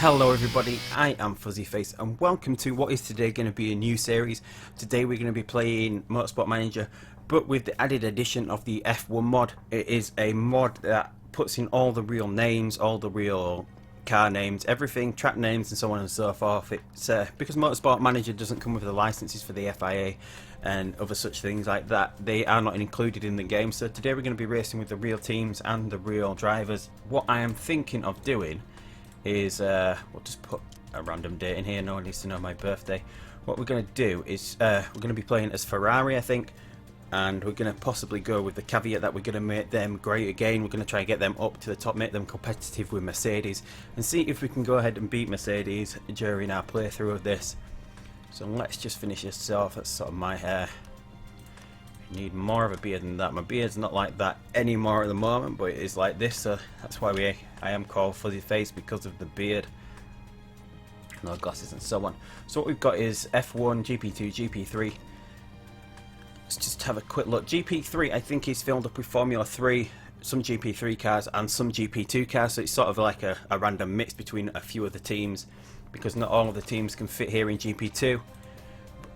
Hello everybody, I am Fuzzyface and welcome to what is today going to be a new series. Today we're going to be playing Motorsport Manager, but with the added addition of the F1 mod. It is a mod that puts in all the real names, all the real car names, everything, track names and so on and so forth. It's because Motorsport Manager doesn't come with the licenses for the FIA and other such things like that, they are not included in the game. So today we're going to be racing with the real teams and the real drivers. What I am thinking of doing is we'll just put a random date in here. No one needs to know my birthday. What we're going to do is we're going to be playing as Ferrari, I think, and we're going to possibly go with the caveat that we're going to make them great again. We're going to try and get them up to the top, make them competitive with Mercedes, and see if we can go ahead and beat Mercedes during our playthrough of this. So let's just finish this off. That's sort of my hair. Need more of a beard than that. My beard's not like that anymore at the moment, but it is like this, so that's why I am called Fuzzy Face, because of the beard. No glasses and so on. So what we've got is F1, GP2, GP3. Let's just have a quick look. GP3 I think is filled up with Formula 3, some GP3 cars and some GP2 cars, so it's sort of like a random mix between a few of the teams, because not all of the teams can fit here in GP2.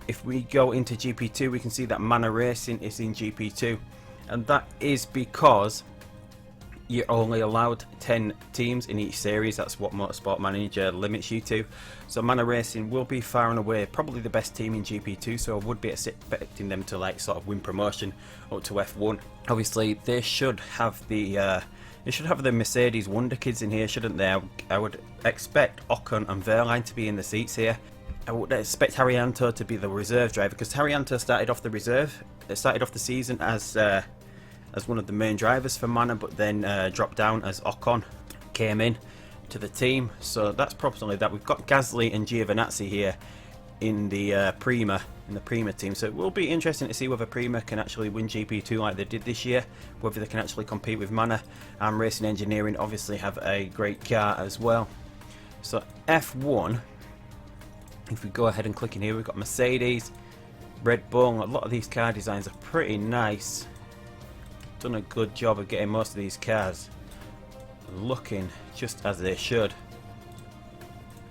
If we go into GP2, we can see that Manor Racing is in GP2, and that is because you're only allowed 10 teams in each series. That's what Motorsport Manager limits you to. So Manor Racing will be far and away probably the best team in GP2, so I would be expecting them to like sort of win promotion up to F1. Obviously they should have the Mercedes Wonder Kids in here, shouldn't they? I would expect Ocon and Verline to be in the seats here. I would expect Haryanto to be the reserve driver, because Haryanto started off the reserve. It started off the season as one of the main drivers for Manor, but then dropped down as Ocon came in to the team. So that's probably that. We've got Gasly and Giovinazzi here in the Prima team. So it will be interesting to see whether Prima can actually win GP2 like they did this year, whether they can actually compete with Manor. And Racing Engineering obviously have a great car as well. So F1. If we go ahead and click in here, we've got Mercedes, Red Bull. A lot of these car designs are pretty nice. Done a good job of getting most of these cars looking just as they should.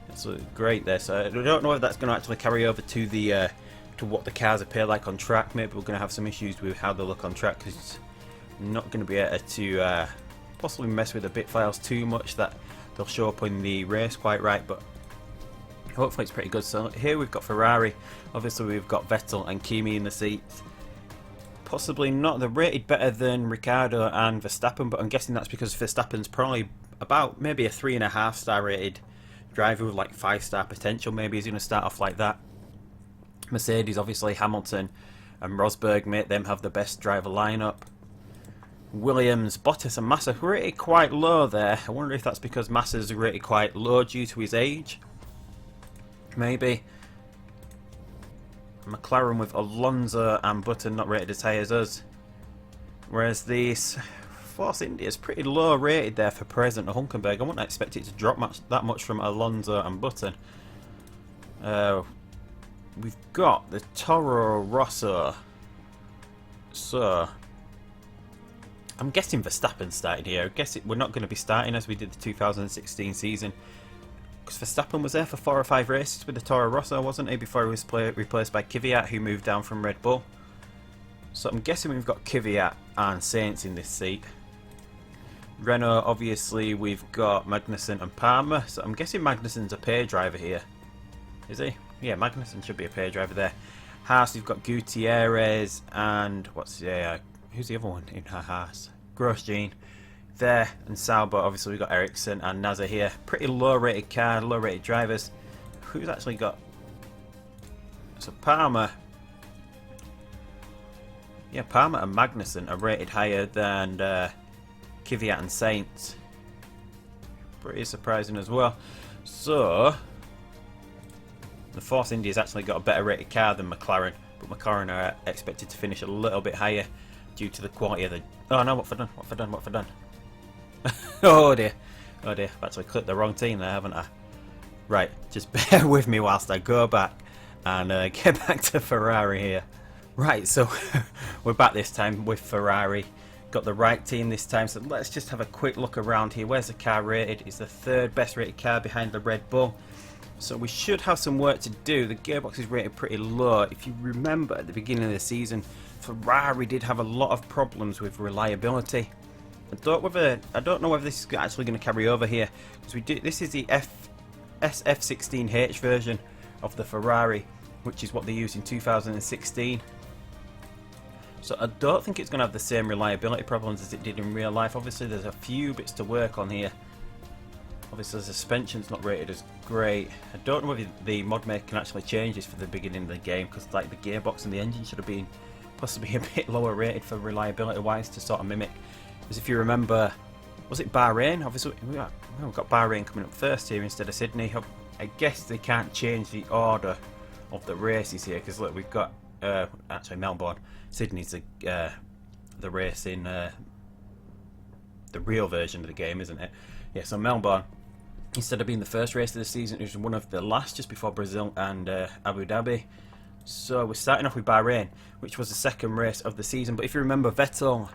That's great there. So I don't know if that's going to actually carry over to the to what the cars appear like on track. Maybe we're going to have some issues with how they look on track, because it's not going to be able to possibly mess with the bit files too much that they'll show up in the race quite right, but hopefully it's pretty good. So here we've got Ferrari. Obviously we've got Vettel and Kimi in the seats. Possibly not. They're rated better than Ricciardo and Verstappen, but I'm guessing that's because Verstappen's probably about maybe a 3.5 star rated driver with like 5-star potential. Maybe he's going to start off like that. Mercedes, obviously Hamilton and Rosberg make them have the best driver lineup. Williams, Bottas and Massa rated quite low there. I wonder if that's because Massa's rated quite low due to his age. Maybe. McLaren with Alonso and Button not rated as high as us. Whereas this Force India is pretty low rated there for Perez and Hulkenberg. I wouldn't expect it to drop that much from Alonso and Button. We've got the Toro Rosso. So I'm guessing Verstappen started here. I guess we're not going to be starting as we did the 2016 season. Verstappen was there for 4 or 5 races with the Toro Rosso, wasn't he, before he was replaced by Kvyat, who moved down from Red Bull. So I'm guessing we've got Kvyat and Sainz in this seat. Renault, obviously we've got Magnussen and Palmer, so I'm guessing Magnussen's a pay driver here. Is he? Yeah, Magnussen should be a pay driver there. Haas, we've got Gutierrez and who's the other one in Haas? Grosjean there, and Sauber. Obviously we've got Ericsson and Nasser here. Pretty low rated car, low rated drivers. Who's actually got, so Palmer, yeah, Palmer and Magnussen are rated higher than Kvyat and Sainz. Pretty surprising as well. So the Force India's actually got a better rated car than McLaren, but McLaren are expected to finish a little bit higher due to the quality of the, oh no, what have I done? Oh dear, I've actually clicked the wrong team there, haven't I? Right, just bear with me whilst I go back and get back to Ferrari here. Right, so we're back this time with Ferrari. got the right team this time. So let's just have a quick look around here. Where's the car rated? It's the third best rated car behind the Red Bull. So we should have some work to do. The gearbox is rated pretty low. If you remember at the beginning of the season, Ferrari did have a lot of problems with reliability. I don't know whether this is actually going to carry over here, because this is the SF16H version of the Ferrari, which is what they used in 2016. So I don't think it's going to have the same reliability problems as it did in real life. Obviously there's a few bits to work on here. Obviously the suspension's not rated as great. I don't know whether the mod maker can actually change this for the beginning of the game, because like the gearbox and the engine should have been possibly a bit lower rated for reliability wise to sort of mimic. Because if you remember, was it Bahrain? Obviously we've got Bahrain coming up first here instead of Sydney. I guess they can't change the order of the races here, because look, we've got actually Melbourne. Sydney's the race in the real version of the game, isn't it? Yeah, so Melbourne, instead of being the first race of the season, it was one of the last, just before Brazil and Abu Dhabi. So we're starting off with Bahrain, which was the second race of the season. But if you remember, Vettel,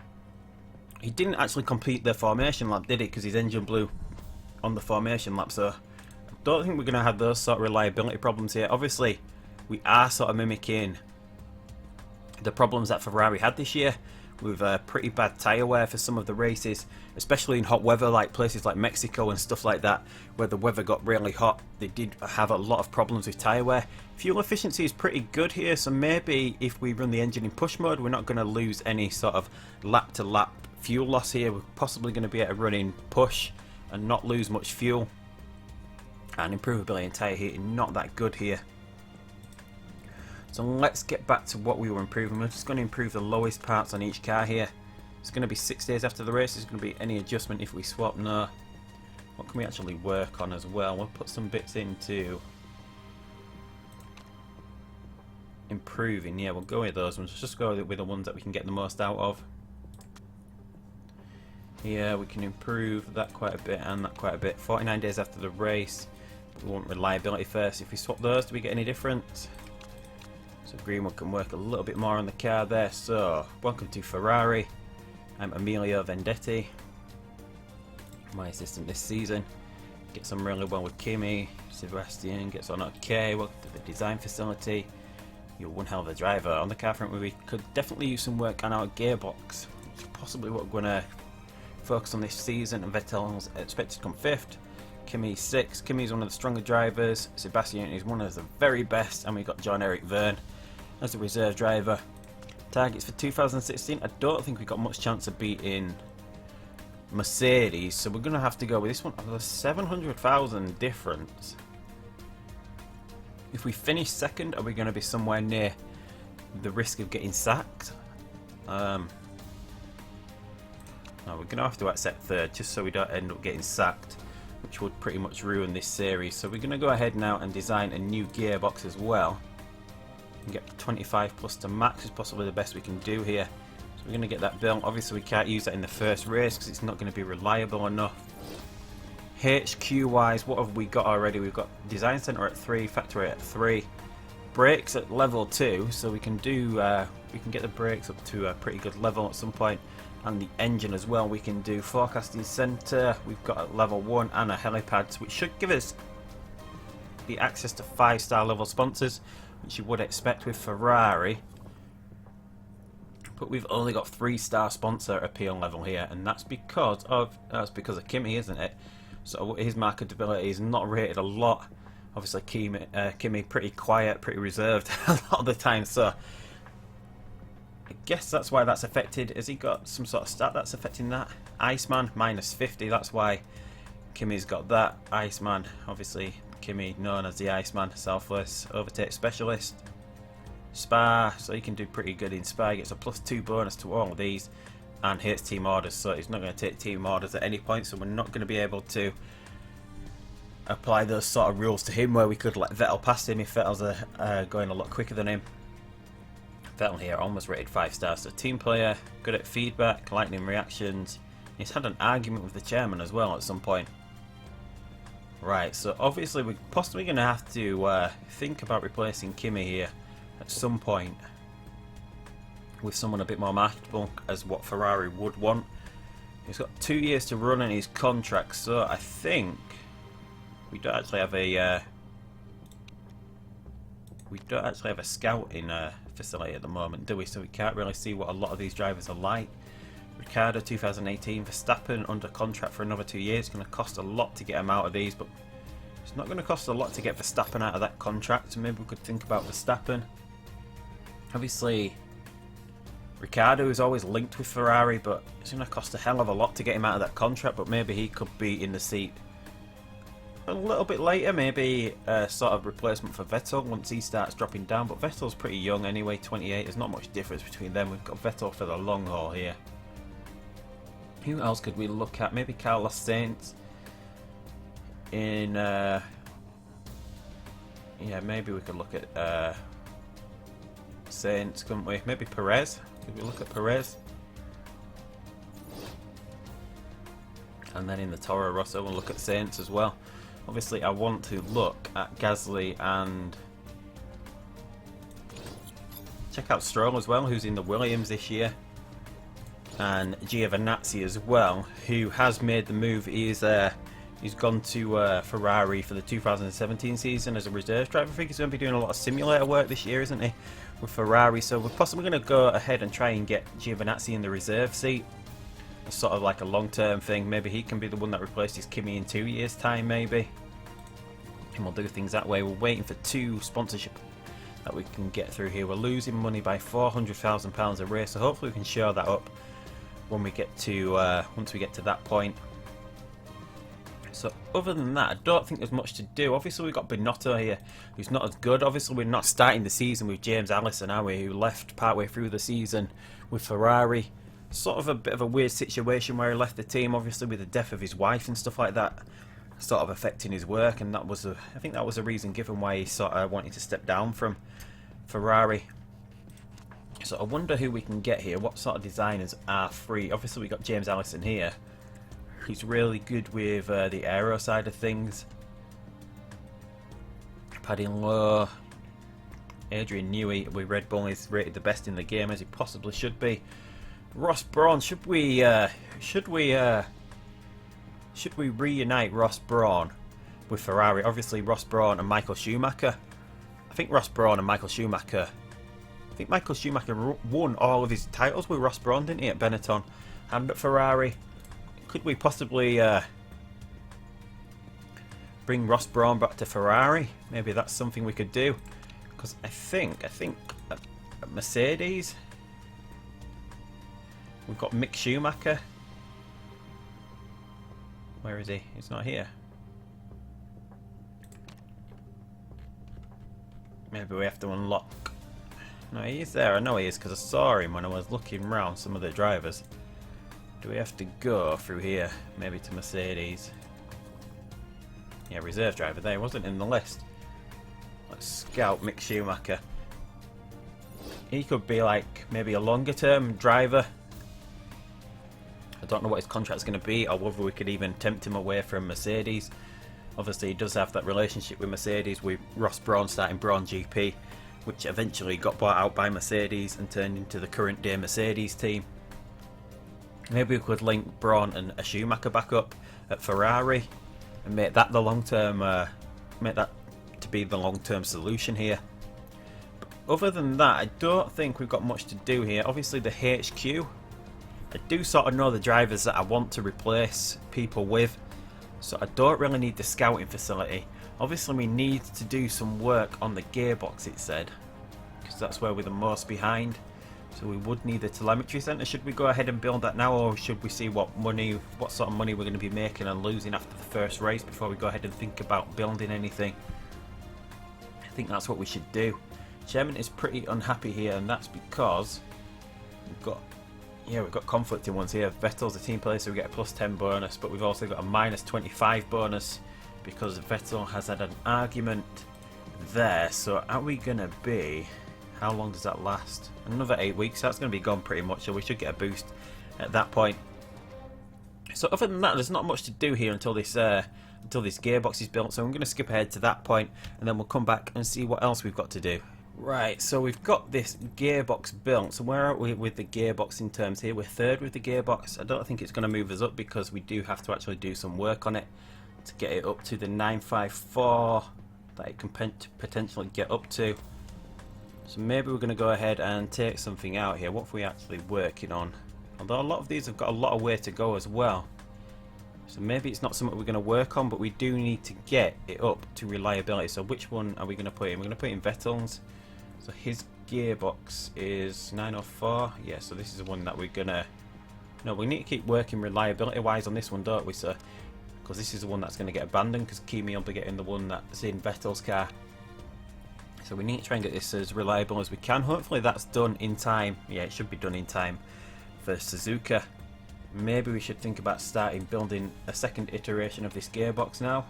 he didn't actually complete the formation lap, did he? Because his engine blew on the formation lap. So I don't think we're going to have those sort of reliability problems here. Obviously, we are sort of mimicking the problems that Ferrari had this year, with pretty bad tyre wear for some of the races, especially in hot weather like places like Mexico and stuff like that, where the weather got really hot. They did have a lot of problems with tyre wear. Fuel efficiency is pretty good here, so maybe if we run the engine in push mode, we're not going to lose any sort of lap to lap fuel loss here. We're possibly going to be able to run in push and not lose much fuel. And improvability in tyre heating, not that good here. So let's get back to what we were improving. We're just going to improve the lowest parts on each car here. It's going to be 6 days after the race. There's going to be any adjustment if we swap? No. What can we actually work on as well? We'll put some bits into improving. Yeah, we'll go with those ones. Let's just go with the ones that we can get the most out of. Yeah, we can improve that quite a bit and that quite a bit. 49 days after the race. We want reliability first. If we swap those, do we get any different? So green one can work a little bit more on the car there. So welcome to Ferrari. I'm Emilio Vendetti, my assistant this season. Gets on really well with Kimi. Sebastian gets on okay. Welcome to the design facility. You're one hell of a driver. On the car front, we could definitely use some work on our gearbox, which is possibly what we're going to focus on this season. And Vettel's expected to come 5th. Kimi 6th. Kimi's one of the stronger drivers. Sebastian is one of the very best. And we've got John-Eric Verne as the reserve driver. Targets for 2016. I don't think we've got much chance of beating Mercedes, so we're going to have to go with this one. There's 700,000 difference. If we finish second, are we going to be somewhere near the risk of getting sacked? No, we're going to have to accept third, just so we don't end up getting sacked, which would pretty much ruin this series. So we're going to go ahead now and design a new gearbox as well. And get 25 plus to max is possibly the best we can do here. So we're going to get that built. Obviously we can't use that in the first race because it's not going to be reliable enough. HQ wise, what have we got already? We've got design center at 3, factory at 3, brakes at level 2, so we can do we can get the brakes up to a pretty good level at some point, and the engine as well. We can do forecasting center. We've got a level 1 and a helipad, which should give us the access to 5-star level sponsors, which you would expect with Ferrari. But we've only got 3-star sponsor appeal level here, and that's because of Kimi, isn't it? So his marketability is not rated a lot. Obviously Kimi pretty quiet, pretty reserved a lot of the time, so I guess that's why that's affected. Has he got some sort of stat that's affecting that? Iceman minus 50, that's why Kimi's got that. Iceman, obviously Kimi known as the Iceman, selfless overtake specialist. Spa, so he can do pretty good in Spa. He gets a +2 bonus to all of these, and hits team orders, so he's not going to take team orders at any point, so we're not going to be able to apply those sort of rules to him where we could let Vettel past him if Vettel's going a lot quicker than him. Vettel here almost rated 5 stars, so team player, good at feedback, lightning reactions. He's had an argument with the chairman as well at some point. Right, so obviously we're possibly going to have to think about replacing Kimi here at some point. with someone a bit more marketable as what Ferrari would want. He's got 2 years to run in his contract, so I think we don't actually have a scouting facility at the moment, do we? So we can't really see what a lot of these drivers are like. Ricciardo 2018, Verstappen under contract for another 2 years. It's going to cost a lot to get him out of these, but it's not going to cost a lot to get Verstappen out of that contract, so maybe we could think about Verstappen. Obviously, Ricciardo is always linked with Ferrari, but it's going to cost a hell of a lot to get him out of that contract, but maybe he could be in the seat a little bit later, maybe a sort of replacement for Vettel once he starts dropping down, but Vettel's pretty young anyway, 28, there's not much difference between them. We've got Vettel for the long haul here. Who else could we look at? Maybe Carlos Sainz in yeah, maybe we could look at Sainz, couldn't we? Maybe Perez. Could we look at Perez? And then in the Toro Rosso we'll look at Sainz as well. Obviously I want to look at Gasly and check out Stroll as well, who's in the Williams this year. And Giovinazzi as well, who has made the move. He's gone to Ferrari for the 2017 season as a reserve driver. I think he's going to be doing a lot of simulator work this year, isn't he, with Ferrari? So we're possibly going to go ahead and try and get Giovinazzi in the reserve seat. It's sort of like a long-term thing. Maybe he can be the one that replaces Kimi in 2 years' time, maybe. And we'll do things that way. We're waiting for 2 sponsorship that we can get through here. We're losing money by £400,000 a race, so hopefully we can show that up when we get to once we get to that point. So other than that, I don't think there's much to do. Obviously we've got Binotto here, who's not as good. Obviously we're not starting the season with James Allison, are we, who left partway through the season with Ferrari. Sort of a bit of a weird situation where he left the team, obviously with the death of his wife and stuff like that, sort of affecting his work, and that was I think that was a reason given why he sort of wanted to step down from Ferrari. So I wonder who we can get here. What sort of designers are free? Obviously we got James Allison here. He's really good with the aero side of things. Paddy Lowe, Adrian Newey with Red Bull is rated the best in the game, as he possibly should be. Ross Brawn, should we reunite Ross Brawn with Ferrari? Obviously Ross Brawn and Michael Schumacher. I think Michael Schumacher won all of his titles with Ross Brawn, didn't he, at Benetton and at Ferrari. Could we possibly bring Ross Brawn back to Ferrari? Maybe that's something we could do, because I think at Mercedes we've got Mick Schumacher. Where is he? He's not here. Maybe we have to unlock. No, he is there. I know he is because I saw him when I was looking around some of the drivers. Do we have to go through here? Maybe to Mercedes. Yeah, reserve driver there. He wasn't in the list. Let's scout Mick Schumacher. He could be like maybe a longer term driver. I don't know what his contract's going to be, or whether we could even tempt him away from Mercedes. Obviously he does have that relationship with Mercedes, with Ross Brawn starting Brawn GP, which eventually got bought out by Mercedes and turned into the current day Mercedes team. Maybe we could link Brawn and a Schumacher back up at Ferrari and make that the long-term, make that to be the long-term solution here. But other than that, I don't think we've got much to do here. Obviously the HQ, I do sort of know the drivers that I want to replace people with, so I don't really need the scouting facility. Obviously we need to do some work on the gearbox, it said, because that's where we're the most behind. So we would need a telemetry centre. Should we go ahead and build that now, or should we see what sort of money we're going to be making and losing after the first race before we go ahead and think about building anything? I think that's what we should do. Chairman is pretty unhappy here, and that's because we've got conflicting ones here. Vettel's a team player, so we get a +10 bonus, but we've also got a -25 bonus because Vettel has had an argument there. So are we going to be... How long does that last? Another 8 weeks. That's going to be gone pretty much, so we should get a boost at that point. So other than that, there's not much to do here until this gearbox is built. So I'm going to skip ahead to that point, and then we'll come back and see what else we've got to do. Right, so we've got this gearbox built. So where are we with the gearbox in terms here? We're third with the gearbox. I don't think it's going to move us up because we do have to actually do some work on it to get it up to the 954 that it can potentially get up to. So maybe we're going to go ahead and take something out here. What are we actually working on? Although a lot of these have got a lot of way to go as well. So maybe it's not something we're going to work on, but we do need to get it up to reliability. So which one are we going to put in? We're going to put in Vettel's. So his gearbox is 904. Yeah, so this is the one that we're going to... No, we need to keep working reliability wise on this one, don't we, sir? Because this is the one that's going to get abandoned, because Kimi will be getting the one that's in Vettel's car. So we need to try and get this as reliable as we can. Hopefully that's done in time. Yeah, it should be done in time for Suzuka. Maybe we should think about starting building a second iteration of this gearbox now.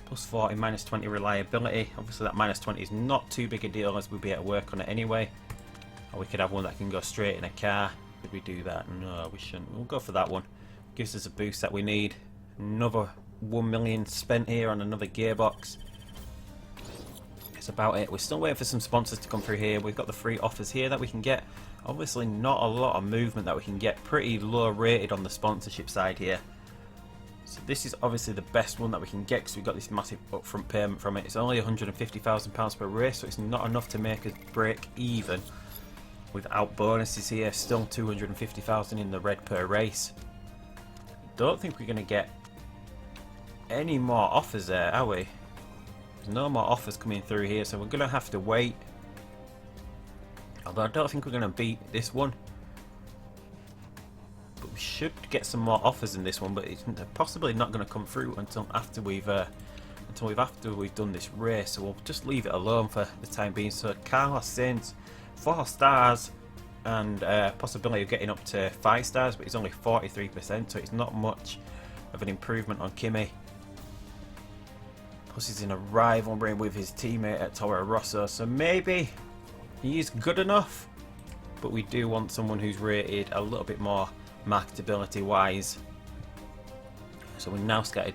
Plus 40, minus 20 reliability. Obviously that minus 20 is not too big a deal as we'll be able to work on it anyway. Or we could have one that can go straight in a car. Could we do that? No, we shouldn't. We'll go for that one. Gives us a boost that we need. Another 1 million spent here on another gearbox. That's about it. We're still waiting for some sponsors to come through here. We've got the free offers here that we can get. Obviously not a lot of movement that we can get. Pretty low rated on the sponsorship side here. So this is obviously the best one that we can get because we've got this massive upfront payment from it. It's only £150,000 per race, so it's not enough to make us break even. Without bonuses here, still 250,000 in the red per race. Don't think we're going to get any more offers there, are we? There's no more offers coming through here, so we're going to have to wait. Although I don't think we're going to beat this one. But we should get some more offers in this one, but it's possibly not going to come through until after we've done this race. So we'll just leave it alone for the time being. So Carlos Sainz, 4 stars and possibility of getting up to 5 stars, but it's only 43%, so it's not much of an improvement on Kimi. Plus he's in a rivalry with his teammate at Toro Rosso, so maybe he is good enough, but we do want someone who's rated a little bit more marketability wise. So we're now started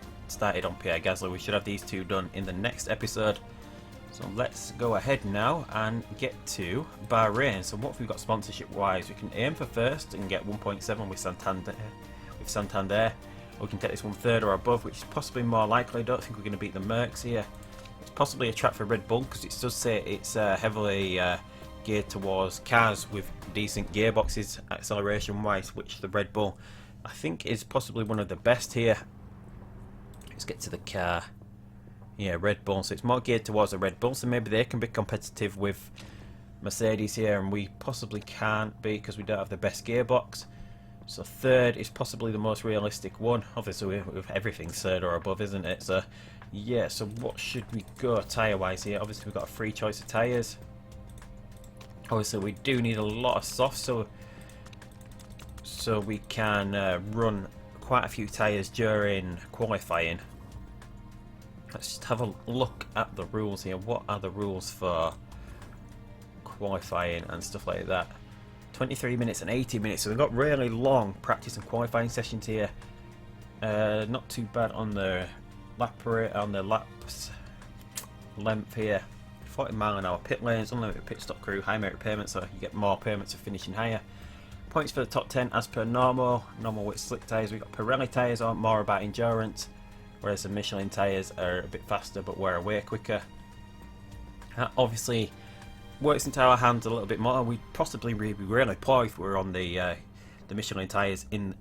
on Pierre Gasly. We should have these two done in the next episode. So let's go ahead now and get to Bahrain. So what have we got sponsorship wise? We can aim for first and get 1.7 with Santander. Or we can take this one third or above, which is possibly more likely. I don't think we're going to beat the Mercs here. It's possibly a track for Red Bull because it does say it's heavily geared towards cars with decent gearboxes acceleration wise, which the Red Bull I think is possibly one of the best here. Let's get to the car. Yeah, Red Bull, so it's more geared towards the Red Bull, so maybe they can be competitive with Mercedes here, and we possibly can't be because we don't have the best gearbox. So third is possibly the most realistic one. Obviously with everything third or above, isn't it? So yeah, so what should we go tyre wise here? Obviously we've got a free choice of tyres. Obviously we do need a lot of softs, so we can run quite a few tyres during qualifying. Let's just have a look at the rules here. What are the rules for qualifying and stuff like that? 23 minutes and 80 minutes, so we've got really long practice and qualifying sessions here. Not too bad on the laps length here. 40-mile-an-hour pit lanes, unlimited pit stop crew, high merit payments, so you get more payments for finishing higher. Points for the top 10 as per normal with slick tyres. We've got Pirelli tyres aren't more about endurance, whereas the Michelin tyres are a bit faster but wear away quicker. That obviously works into our hands a little bit more. We'd possibly be really poor if we were on the Michelin tyres in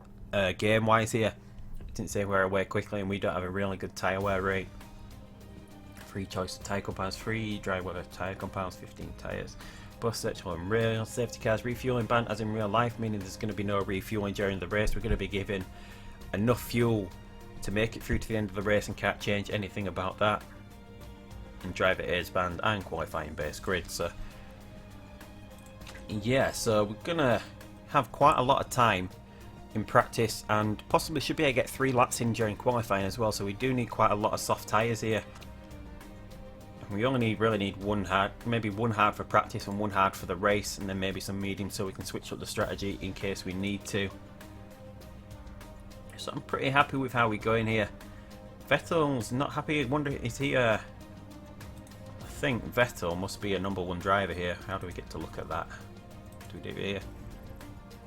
game wise here. It didn't say wear away quickly, and we don't have a really good tyre wear rate. Free choice of tyre compounds, free dry weather tyre compounds, 15 tyres. Bus searchable and rail, safety cars, refueling ban as in real life, meaning there's going to be no refueling during the race. We're going to be given enough fuel to make it through to the end of the race and can't change anything about that. And driver aids band and qualifying base grid. So yeah, so we're going to have quite a lot of time in practice and possibly should be able to get 3 laps in during qualifying as well. So we do need quite a lot of soft tyres here. We only really need one hard, maybe one hard for practice and one hard for the race, and then maybe some medium so we can switch up the strategy in case we need to. So I'm pretty happy with how we go in here. Vettel's not happy. I wonder, is he think Vettel must be a #1 driver here. How do we get to look at that? Do we do it here?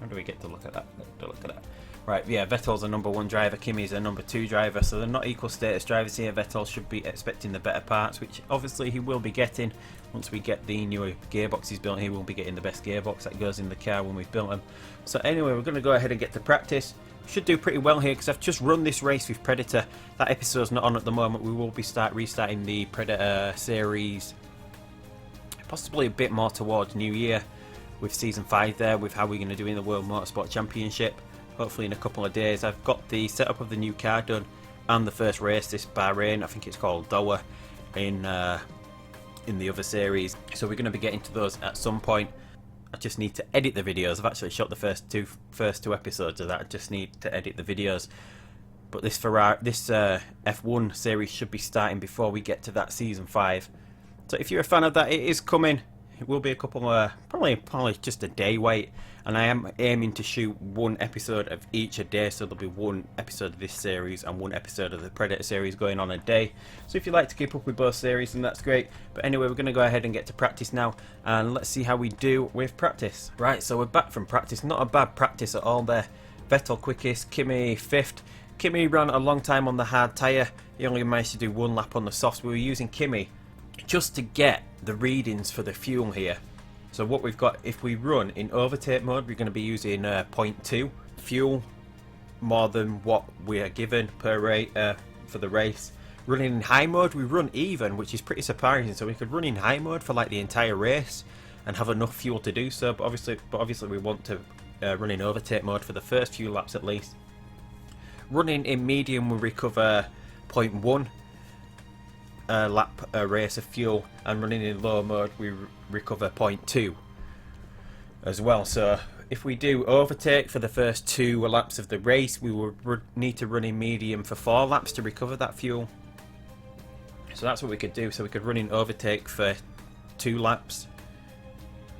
How do we get to look at that? Look at that. Right, yeah, Vettel's a #1 driver, Kimi's a #2 driver, so they're not equal status drivers here. Vettel should be expecting the better parts, which obviously he will be getting. Once we get the newer gearboxes built, he will be getting the best gearbox that goes in the car when we've built them. So anyway, we're going to go ahead and get to practice. Should do pretty well here, because I've just run this race with Predator. That episode's not on at the moment. We will be restarting the Predator series possibly a bit more towards New Year, with Season 5 there, with how we're going to do in the World Motorsport Championship. Hopefully in a couple of days. I've got the setup of the new car done, and the first race, this Bahrain, I think it's called Doha, in the other series. So we're going to be getting to those at some point. I just need to edit the videos. I've actually shot the first two episodes of that. I just need to edit the videos. But this F1 series should be starting before we get to that Season 5. So if you're a fan of that, it is coming. It will be a couple probably just a day wait, and I am aiming to shoot one episode of each a day, so there'll be one episode of this series and one episode of the Predator series going on a day. So if you like to keep up with both series, then that's great. But anyway, we're going to go ahead and get to practice now, and let's see how we do with practice. Right, so we're back from practice. Not a bad practice at all there. Vettel quickest, Kimi 5th. Kimi ran a long time on the hard tyre. He only managed to do one lap on the softs. We were using Kimi just to get the readings for the fuel here. So what we've got, if we run in overtake mode, we're going to be using 0.2 fuel, more than what we are given per rate for the race. Running in high mode, we run even, which is pretty surprising. So we could run in high mode for like the entire race and have enough fuel to do so. But obviously we want to run in overtake mode for the first few laps at least. Running in medium, we recover 0.1 lap race of fuel, and running in low mode we recover 0.2 as well. So if we do overtake for the first 2 laps of the race, we will need to run in medium for 4 laps to recover that fuel. So that's what we could do. So we could run in overtake for 2 laps,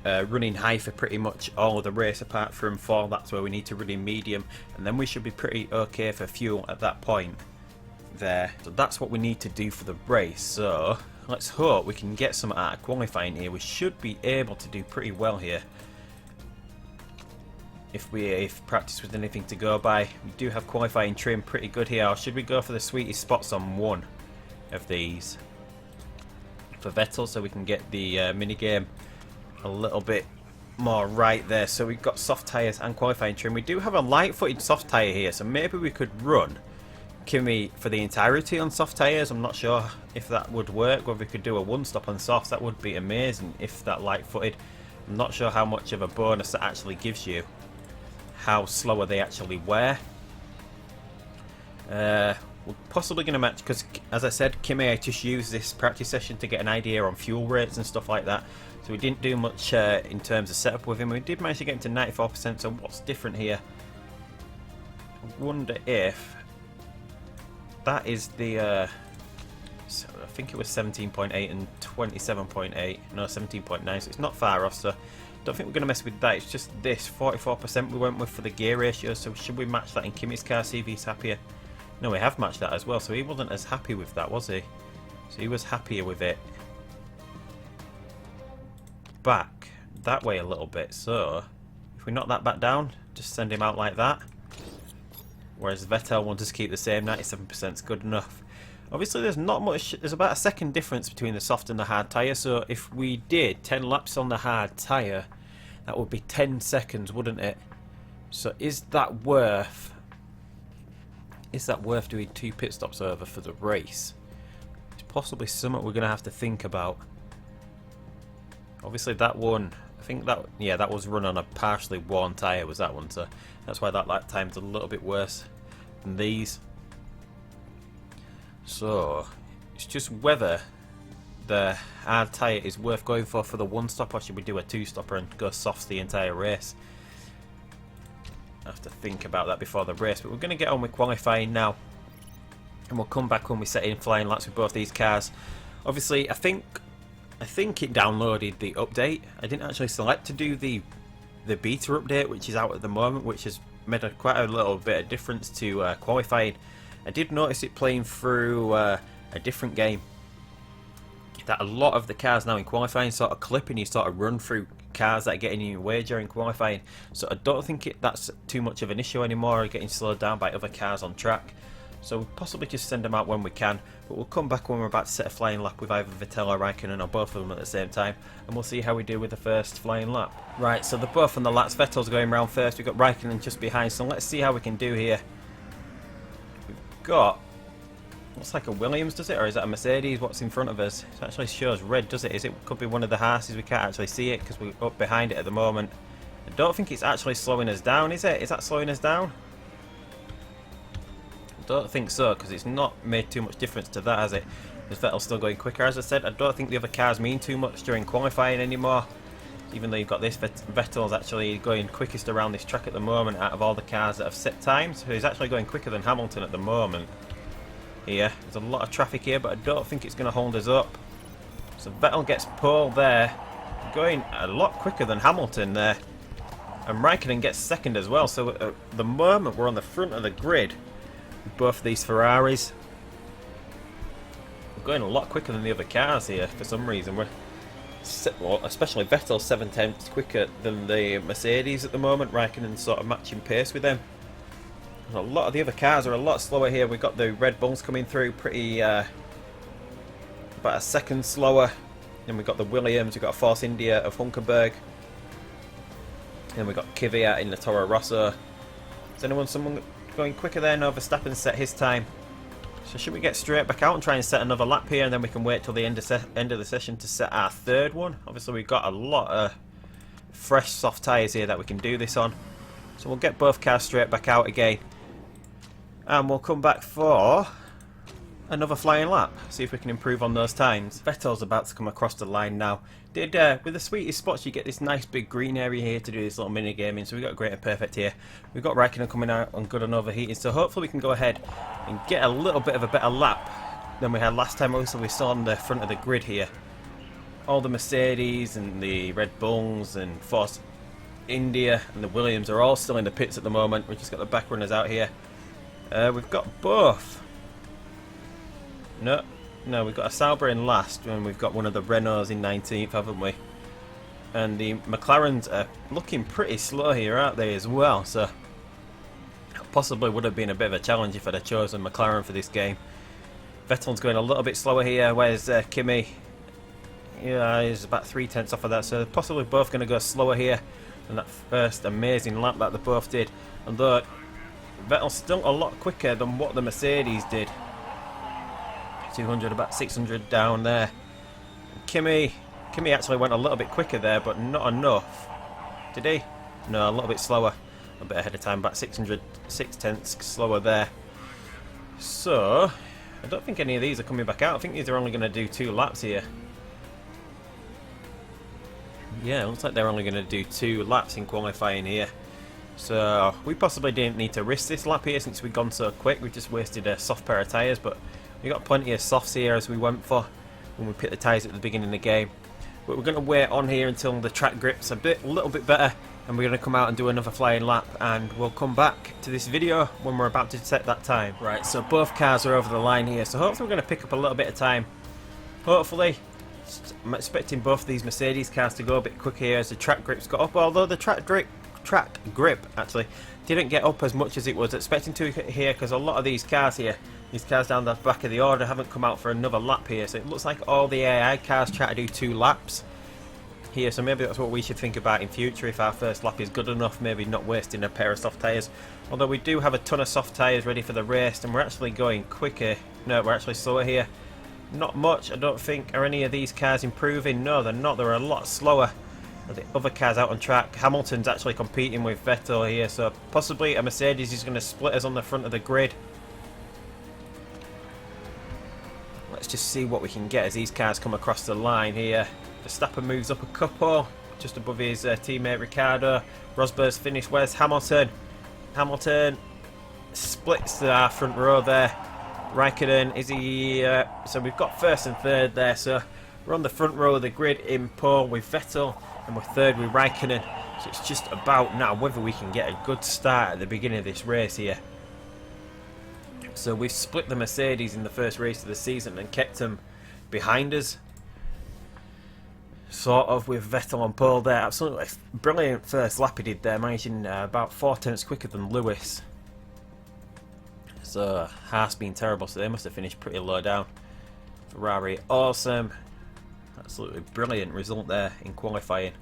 run in high for pretty much all of the race apart from 4 laps where we need to run in medium, and then we should be pretty okay for fuel at that point there. So that's what we need to do for the race. So let's hope we can get some out of qualifying here. We should be able to do pretty well here if practice was anything to go by. We do have qualifying trim pretty good here. Or should we go for the sweetest spots on one of these for Vettel, so we can get the mini game a little bit more right there? So we've got soft tyres and qualifying trim. We do have a light-footed soft tyre here, so maybe we could run Kimi for the entirety on soft tyres. I'm not sure if that would work, whether we could do a one stop on softs. That would be amazing if that light footed. I'm not sure how much of a bonus that actually gives you, how slower they actually wear. We're possibly going to match, because as I said, Kimi, I just used this practice session to get an idea on fuel rates and stuff like that, so we didn't do much in terms of setup with him. We did manage to get him to 94%, so what's different here? I wonder if that is the so I think it was 17.8 and 27.8, no 17.9, so it's not far off. So don't think we're going to mess with that. It's just this 44% we went with for the gear ratio. So should we match that in Kimi's car, see if he's happier? No, we have matched that as well, so he wasn't as happy with that, was he? So he was happier with it back that way a little bit. So if we knock that back down, just send him out like that. Whereas Vettel wants to keep the same, 97% is good enough. Obviously there's not much, there's about a second difference between the soft and the hard tyre, so if we did 10 laps on the hard tyre, that would be 10 seconds, wouldn't it? So is that worth doing 2 pit stops over for the race? It's possibly something we're going to have to think about. Obviously that one, I think that, yeah, that was run on a partially worn tyre, was that one, so that's why that lap time's a little bit worse than these. So it's just whether the hard tyre is worth going for the one stop, or should we do a 2 stopper and go softs the entire race? I have to think about that before the race, but we're going to get on with qualifying now, and we'll come back when we set in flying laps with both these cars. Obviously I think it downloaded the update. I didn't actually select to do the beta update, which is out at the moment, which has made quite a little bit of difference to qualifying. I did notice it playing through a different game that a lot of the cars now in qualifying sort of clip and you sort of run through cars that are getting in your way during qualifying. So I don't think that's too much of an issue anymore, getting slowed down by other cars on track. So we'll possibly just send them out when we can, but we'll come back when we're about to set a flying lap with either Vettel or Raikkonen or both of them at the same time, and we'll see how we do with the first flying lap. Right, so they're both on the laps. Vettel's going round first, we've got Raikkonen just behind, so let's see how we can do here. We've got, looks like a Williams, does it, or is that a Mercedes? What's in front of us? It actually shows red, does it? Could be one of the Haas's, we can't actually see it because we're up behind it at the moment. I don't think it's actually slowing us down, is it? Is that slowing us down? Don't think so, because it's not made too much difference to that, has it? Is Vettel still going quicker? As I said, I don't think the other cars mean too much during qualifying anymore. Even though you've got this, Vettel's actually going quickest around this track at the moment out of all the cars that have set times. So he's actually going quicker than Hamilton at the moment. Here, there's a lot of traffic here, but I don't think it's going to hold us up. So Vettel gets pole there, going a lot quicker than Hamilton there. And Raikkonen gets second as well, so at the moment we're on the front of the grid. Both these Ferraris. We're going a lot quicker than the other cars here for some reason. Well, especially Vettel 7/10 quicker than the Mercedes at the moment. Raikkonen's sort of matching pace with them. And a lot of the other cars are a lot slower here. We've got the Red Bulls coming through pretty about a second slower. Then we've got the Williams, we've got Force India of Hulkenberg. Then we've got Kvyat in the Toro Rosso. Is someone going quicker there? No, Verstappen set his time. So should we get straight back out and try and set another lap here, and then we can wait till the end of the session to set our third one? Obviously we've got a lot of fresh soft tyres here that we can do this on. So we'll get both cars straight back out again. And we'll come back for another flying lap. See if we can improve on those times. Vettel's about to come across the line now. With the sweetest spots you get this nice big green area here to do this little mini gaming, so we've got great and perfect here. We've got Raikkonen coming out on good and overheating, so hopefully we can go ahead and get a little bit of a better lap than we had last time. Also we saw on the front of the grid here all the Mercedes and the Red Bulls and Force India and the Williams are all still in the pits at the moment. We've just got the back runners out here. We've got both. No, we've got a Sauber in last, and we've got one of the Renaults in 19th, haven't we? And the McLarens are looking pretty slow here, aren't they, as well? So, possibly would have been a bit of a challenge if I'd have chosen McLaren for this game. Vettel's going a little bit slower here, whereas Kimi, yeah, he's about 3/10 off of that. So, possibly both going to go slower here than that first amazing lap that they both did. Although, Vettel's still a lot quicker than what the Mercedes did. 200, about 600 down there. Kimi actually went a little bit quicker there, but not enough. Did he? No, a little bit slower. A bit ahead of time, about 6/10 slower there. So, I don't think any of these are coming back out. I think these are only going to do 2 laps here. Yeah, it looks like they're only going to do 2 laps in qualifying here. So, we possibly didn't need to risk this lap here since we've gone so quick. We just wasted a soft pair of tyres, but we got plenty of softs here as we went for when we picked the tyres at the beginning of the game. But we're going to wait on here until the track grip's a little bit better, and we're going to come out and do another flying lap, and we'll come back to this video when we're about to set that time. Right, so both cars are over the line here, so hopefully we're going to pick up a little bit of time. Hopefully. I'm expecting both of these Mercedes cars to go a bit quicker here as the track grip's got up, although the track grip actually didn't get up as much as it was expecting to here, because a lot of these cars here, these cars down the back of the order, haven't come out for another lap here. So it looks like all the AI cars try to do 2 laps here, so maybe that's what we should think about in future. If our first lap is good enough, maybe not wasting a pair of soft tyres. Although we do have a ton of soft tyres ready for the race, and we're actually going quicker. No, we're actually slower here. Not much, I don't think. Are any of these cars improving? No, they're not. They're a lot slower. The other cars out on track. Hamilton's actually competing with Vettel here, so possibly a Mercedes is going to split us on the front of the grid. Let's just see what we can get as these cars come across the line here. Verstappen moves up a couple, just above his teammate Ricciardo. Rosberg's finished. Where's Hamilton? Hamilton splits our front row there. Raikkonen, is he... so we've got first and third there, so we're on the front row of the grid in pole with Vettel, and we're third with Raikkonen. So it's just about now whether we can get a good start at the beginning of this race here. So we've split the Mercedes in the first race of the season and kept them behind us. sort of, with Vettel on pole there. Absolutely brilliant first lap he did there, managing about 4 tenths quicker than Lewis. So Haas been terrible, so they must have finished pretty low down. Ferrari, awesome. Absolutely brilliant result there in qualifying.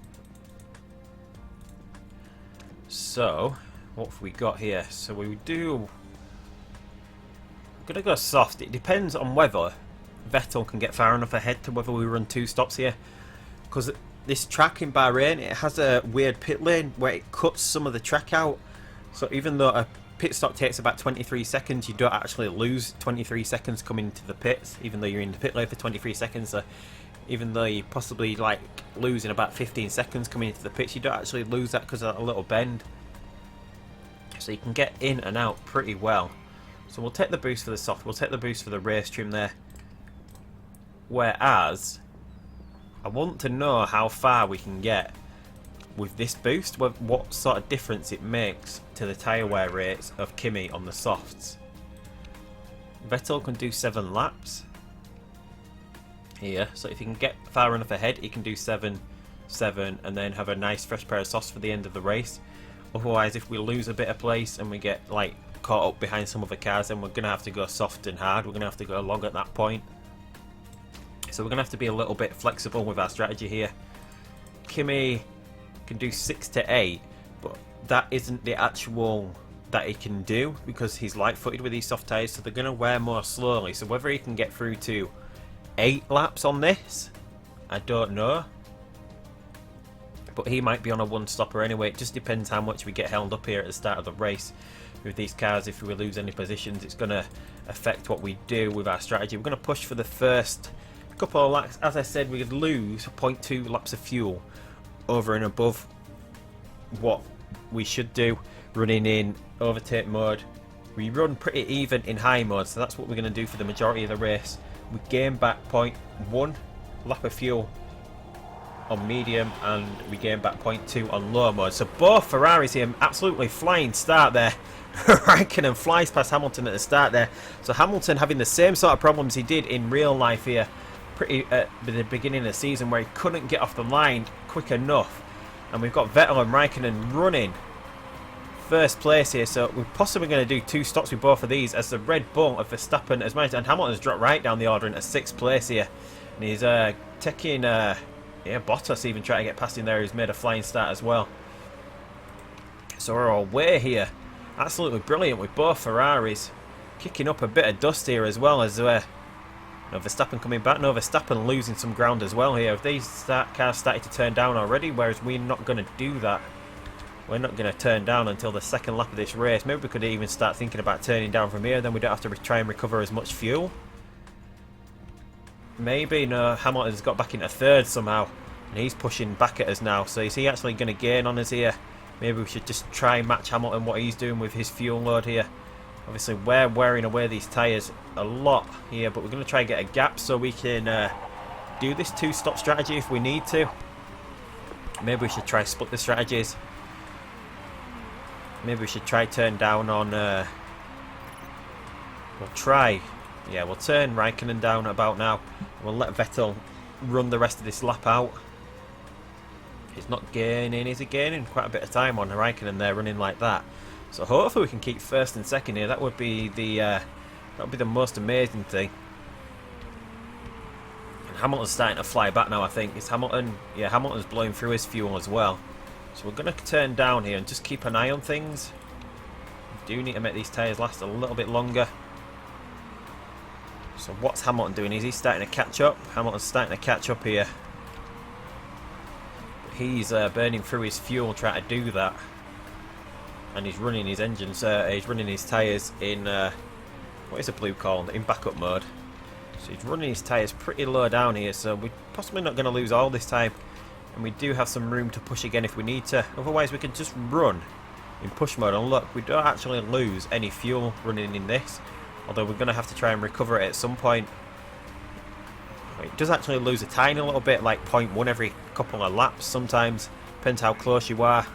So, what have we got here? So we do... I'm going to go soft. It depends on whether Vettel can get far enough ahead to whether we run 2 stops here. Because this track in Bahrain, it has a weird pit lane where it cuts some of the track out. So even though a pit stop takes about 23 seconds, you don't actually lose 23 seconds coming into the pits, even though you're in the pit lane for 23 seconds. So even though you possibly like losing about 15 seconds coming into the pits, you don't actually lose that because of a little bend. So you can get in and out pretty well. So we'll take the boost for the soft, we'll take the boost for the race trim there. Whereas, I want to know how far we can get with this boost, what sort of difference it makes to the tyre wear rates of Kimi on the softs. Vettel can do 7 laps here, so if he can get far enough ahead, he can do 7, and then have a nice fresh pair of softs for the end of the race. Otherwise, if we lose a bit of place and we get like caught up behind some other cars, then we're going to have to go soft and hard. We're going to have to go long at that point. So we're going to have to be a little bit flexible with our strategy here. Kimi can do 6 to 8, but that isn't the actual that he can do because he's light-footed with these soft tyres, so they're going to wear more slowly. So whether he can get through to 8 laps on this, I don't know. But he might be on a one-stopper anyway. It just depends how much we get held up here at the start of the race with these cars. If we lose any positions, it's going to affect what we do with our strategy. We're going to push for the first couple of laps. As I said, we could lose 0.2 laps of fuel over and above what we should do running in overtake mode. We run pretty even in high mode, so that's what we're going to do for the majority of the race. We gain back 0.1 lap of fuel on medium, and we gain back 0.2 on low mode. So both Ferraris here, absolutely flying start there. Raikkonen flies past Hamilton at the start there. So Hamilton having the same sort of problems he did in real life here, pretty at the beginning of the season, where he couldn't get off the line quick enough. And we've got Vettel and Raikkonen running first place here, so we're possibly going to do 2 stops with both of these, as the Red Bull of Verstappen has managed, and Hamilton's dropped right down the order into 6th place here. And he's taking... yeah, Bottas even trying to get past him there, who's made a flying start as well. So we're away here. Absolutely brilliant with both Ferraris. Kicking up a bit of dust here as well, as Verstappen coming back. No, Verstappen losing some ground as well here. Have these cars started to turn down already? Whereas we're not going to do that. We're not going to turn down until the second lap of this race. Maybe we could even start thinking about turning down from here. Then we don't have to try and recover as much fuel. Maybe. No, Hamilton's got back into 3rd somehow. And he's pushing back at us now. So is he actually going to gain on us here? Maybe we should just try and match Hamilton, what he's doing with his fuel load here. Obviously, we're wearing away these tyres a lot here, but we're going to try and get a gap so we can do this 2-stop strategy if we need to. Maybe we should try split the strategies. Maybe we should try turn down on... we'll try... Yeah, we'll turn Raikkonen down about now. We'll let Vettel run the rest of this lap out. He's not gaining. Is he gaining? Quite a bit of time on Raikkonen there running like that. So hopefully we can keep 1st and 2nd here. That would be the most amazing thing. And Hamilton's starting to fly back now, I think. Is Hamilton? Yeah, Hamilton's blowing through his fuel as well. So we're going to turn down here and just keep an eye on things. We do need to make these tyres last a little bit longer. So what's Hamilton doing? Is he starting to catch up? Hamilton's starting to catch up here. But he's burning through his fuel trying to do that. And he's running his engines, he's running his tyres in, what is the blue called? In backup mode. So he's running his tyres pretty low down here, so we're possibly not going to lose all this time. And we do have some room to push again if we need to. Otherwise we can just run in push mode. And look, we don't actually lose any fuel running in this. Although we're going to have to try and recover it at some point. It does actually lose a tiny little bit, like 0.1 every couple of laps sometimes. Depends how close you are.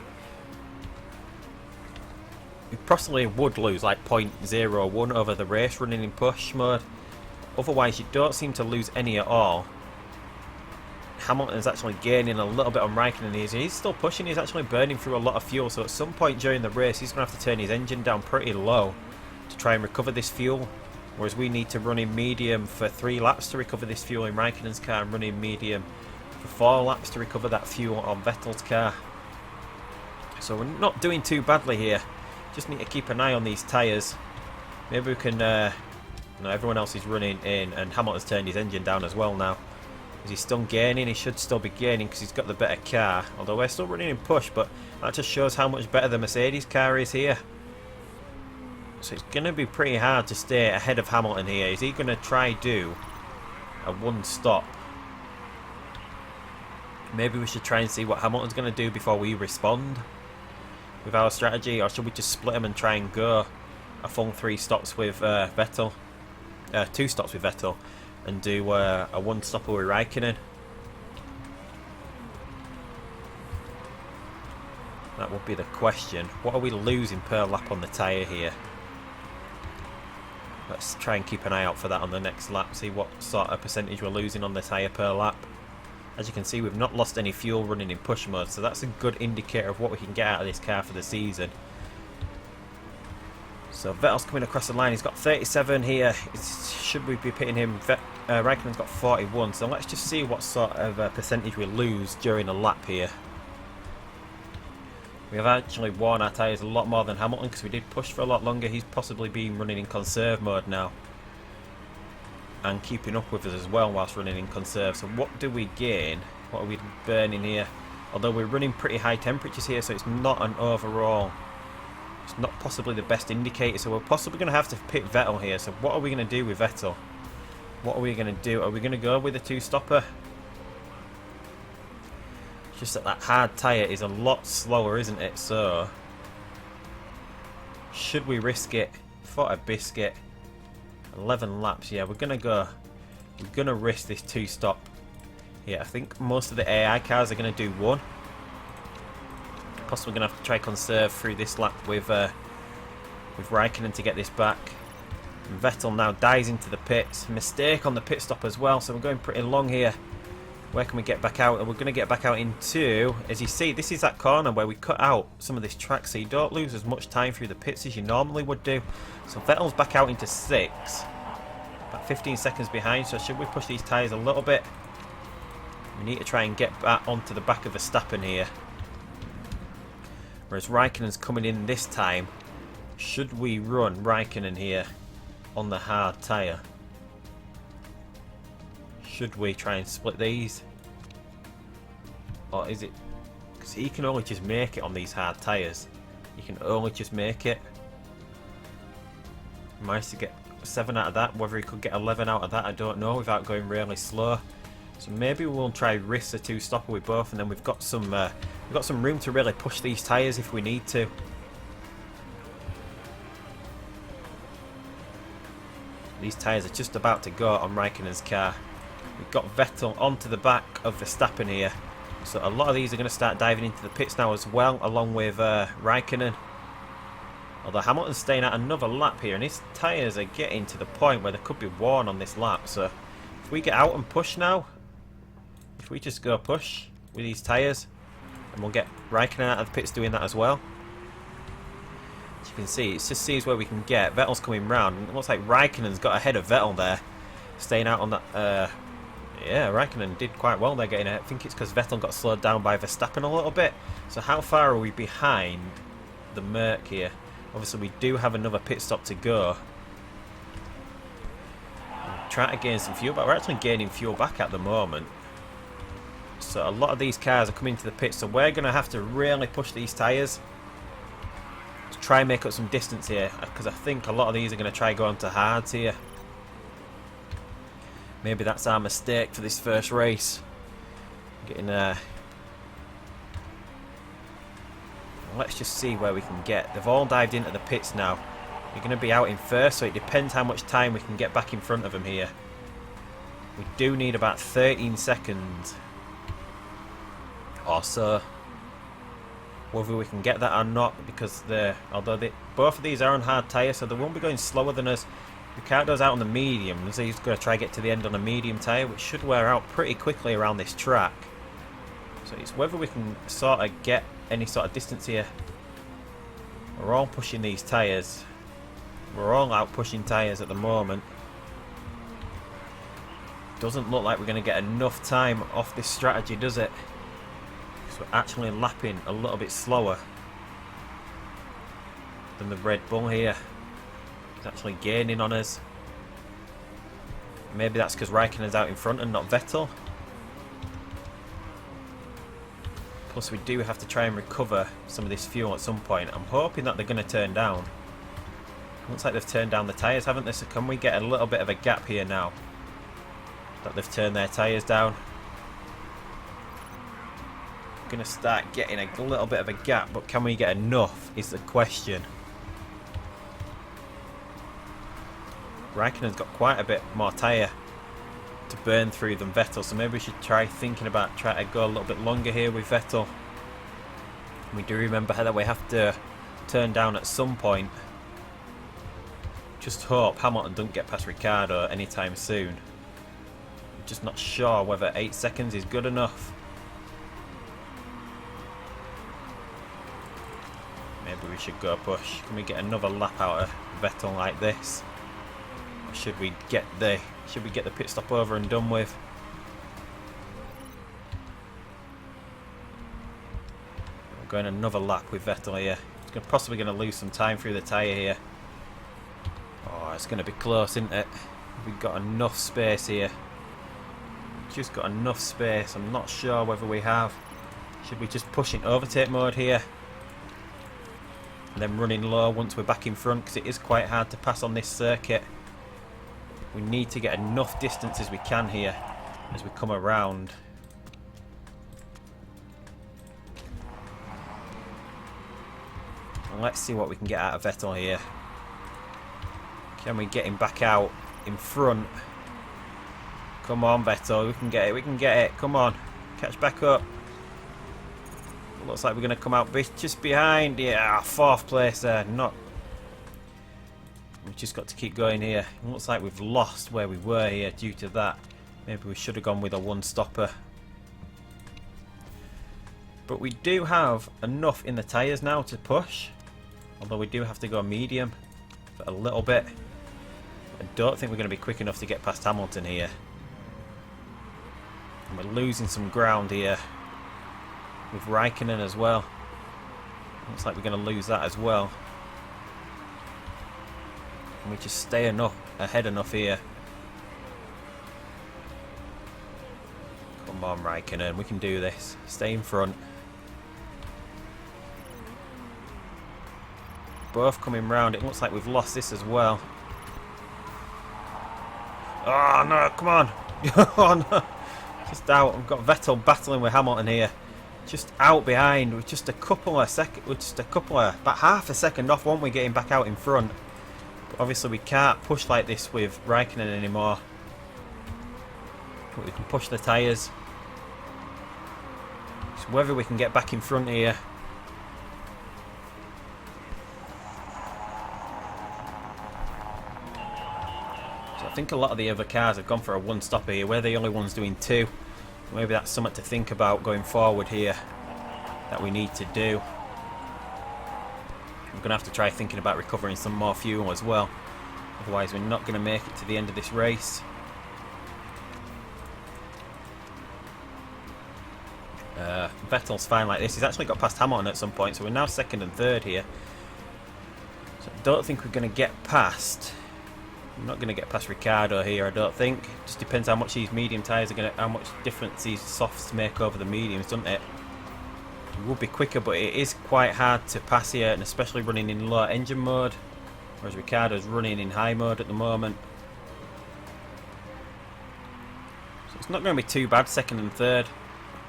You possibly would lose like 0.01 over the race running in push mode. Otherwise you don't seem to lose any at all. Hamilton's actually gaining a little bit on Raikkonen. He's still pushing. He's actually burning through a lot of fuel. So at some point during the race, he's going to have to turn his engine down pretty low to try and recover this fuel. Whereas we need to run in medium for 3 laps to recover this fuel in Raikkonen's car, and run in medium for 4 laps to recover that fuel on Vettel's car. So we're not doing too badly here. Just need to keep an eye on these tyres. Maybe we can... no, everyone else is running in, and Hamilton's turned his engine down as well now. Is he still gaining? He should still be gaining because he's got the better car. Although we're still running in push, but that just shows how much better the Mercedes car is here. So it's going to be pretty hard to stay ahead of Hamilton here. Is he going to try do a one stop? Maybe we should try and see what Hamilton's going to do before we respond with our strategy. Or should we just split them and try and go a full 3 stops with Vettel? 2 stops with Vettel. And do a one stopper with Raikkonen. That would be the question. What are we losing per lap on the tyre here? Let's try and keep an eye out for that on the next lap. See what sort of percentage we're losing on the tyre per lap. As you can see, we've not lost any fuel running in push mode. So that's a good indicator of what we can get out of this car for the season. So Vettel's coming across the line. He's got 37 here. Should we be pitting him? Raikkonen's got 41. So let's just see what sort of percentage we lose during a lap here. We have actually worn our tyres a lot more than Hamilton because we did push for a lot longer. He's possibly been running in conserve mode now. And keeping up with us as well whilst running in conserve. So what do we gain? What are we burning here? Although we're running pretty high temperatures here, so it's not an overall... It's not possibly the best indicator, so we're possibly going to have to pit Vettel here. So what are we going to do with Vettel? What are we going to do? Are we going to go with a 2-stopper? It's just that hard tyre is a lot slower, isn't it? So, should we risk it for a biscuit? 11 laps, yeah, we're going to go. We're going to risk this 2-stop. Yeah, I think most of the AI cars are going to do 1. Possibly going to have to try conserve through this lap with Raikkonen to get this back. And Vettel now dives into the pits. Mistake on the pit stop as well, so we're going pretty long here. Where can we get back out? And we're going to get back out into, as you see, this is that corner where we cut out some of this track so you don't lose as much time through the pits as you normally would do. So Vettel's back out into 6. About 15 seconds behind, so should we push these tyres a little bit? We need to try and get back onto the back of Verstappen here. Whereas Raikkonen's coming in this time. Should we run Raikkonen here on the hard tyre? Should we try and split these? Or is it... Because he can only just make it on these hard tyres. He can only just make it. He managed to get 7 out of that. Whether he could get 11 out of that, I don't know, without going really slow. So maybe we'll try risk a 2-stopper with both, and then we've got some room to really push these tyres if we need to. These tyres are just about to go on Raikkonen's car. We've got Vettel onto the back of Verstappen here. So a lot of these are going to start diving into the pits now as well, along with Raikkonen. Although Hamilton's staying at another lap here, and his tyres are getting to the point where they could be worn on this lap. So if we get out and push now, if we just go push with these tyres, and we'll get Raikkonen out of the pits doing that as well. As you can see, it just sees where we can get. Vettel's coming round. It looks like Raikkonen's got ahead of Vettel there, staying out on that. Yeah, Raikkonen did quite well there getting ahead. I think it's because Vettel got slowed down by Verstappen a little bit. So how far are we behind the Merc here? Obviously, we do have another pit stop to go. We'll try to gain some fuel, but we're actually gaining fuel back at the moment. So a lot of these cars are coming to the pit, so we're going to have to really push these tyres to try and make up some distance here, because I think a lot of these are going to try go onto hards here. Maybe that's our mistake for this first race. Getting let's just see where we can get. They've all dived into the pits now. You're going to be out in first, so it depends how much time we can get back in front of them here. We do need about 13 seconds or so. Whether we can get that or not, because although both of these are on hard tyres, so they won't be going slower than us. Ricciardo's out on the medium, so he's going to try to get to the end on a medium tyre, which should wear out pretty quickly around this track. So it's whether we can sort of get any sort of distance here. We're all pushing these tyres. We're all out pushing tyres at the moment. Doesn't look like we're going to get enough time off this strategy, does it? Because we're actually lapping a little bit slower than the Red Bull here. It's actually gaining on us. Maybe that's because Raikkonen's out in front and not Vettel. Plus we do have to try and recover some of this fuel at some point. I'm hoping that they're going to turn down. Looks like they've turned down the tyres, haven't they? So can we get a little bit of a gap here now that they've turned their tyres down? We're going to start getting a little bit of a gap, but can we get enough is the question. Raikkonen's got quite a bit more tyre to burn through than Vettel, so maybe we should try thinking about trying to go a little bit longer here with Vettel. We do remember that we have to turn down at some point. Just hope Hamilton doesn't get past Ricciardo anytime soon. I'm just not sure whether 8 seconds is good enough. Maybe we should go push. Can we get another lap out of Vettel like this? Or should we get the pit stop over and done with? We're going another lap with Vettel here. He's possibly going to lose some time through the tyre here. Oh, it's going to be close, isn't it? We've got enough space here. Just got enough space. I'm not sure whether we have. Should we just push in overtake mode here? And then running low once we're back in front, because it is quite hard to pass on this circuit. We need to get enough distance as we can here as we come around. And let's see what we can get out of Vettel here. Can we get him back out in front? Come on, Vettel, we can get it, we can get it. Come on, catch back up. Looks like we're going to come out just behind. Yeah, 4th place there. We've just got to keep going here. It looks like we've lost where we were here due to that. Maybe we should have gone with a one-stopper. But we do have enough in the tyres now to push. Although we do have to go medium for a little bit. I don't think we're going to be quick enough to get past Hamilton here. And we're losing some ground here with Raikkonen as well. Looks like we're going to lose that as well. Can we just stay ahead enough here? Come on, Raikkonen, we can do this. Stay in front. Both coming round. It looks like we've lost this as well. Oh no, come on. Oh no. Just out. We've got Vettel battling with Hamilton here. Just out behind. With just a couple of seconds. With just a couple of. About half a second off, won't we, getting back out in front? But obviously we can't push like this with Raikkonen anymore. But we can push the tyres. So whether we can get back in front here. I think a lot of the other cars have gone for a one-stopper here. We're the only ones doing 2. Maybe that's something to think about going forward here that we need to do. We're going to have to try thinking about recovering some more fuel as well. Otherwise we're not going to make it to the end of this race. Vettel's fine like this. He's actually got past Hamilton at some point, so we're now 2nd and 3rd here. So I don't think we're going to get past... I'm not going to get past Ricciardo here, I don't think. Just depends how much these medium tyres are going to, how much difference these softs make over the mediums, doesn't it? It would be quicker, but it is quite hard to pass here, and especially running in low engine mode, whereas Ricciardo's running in high mode at the moment. So it's not going to be too bad, 2nd and 3rd.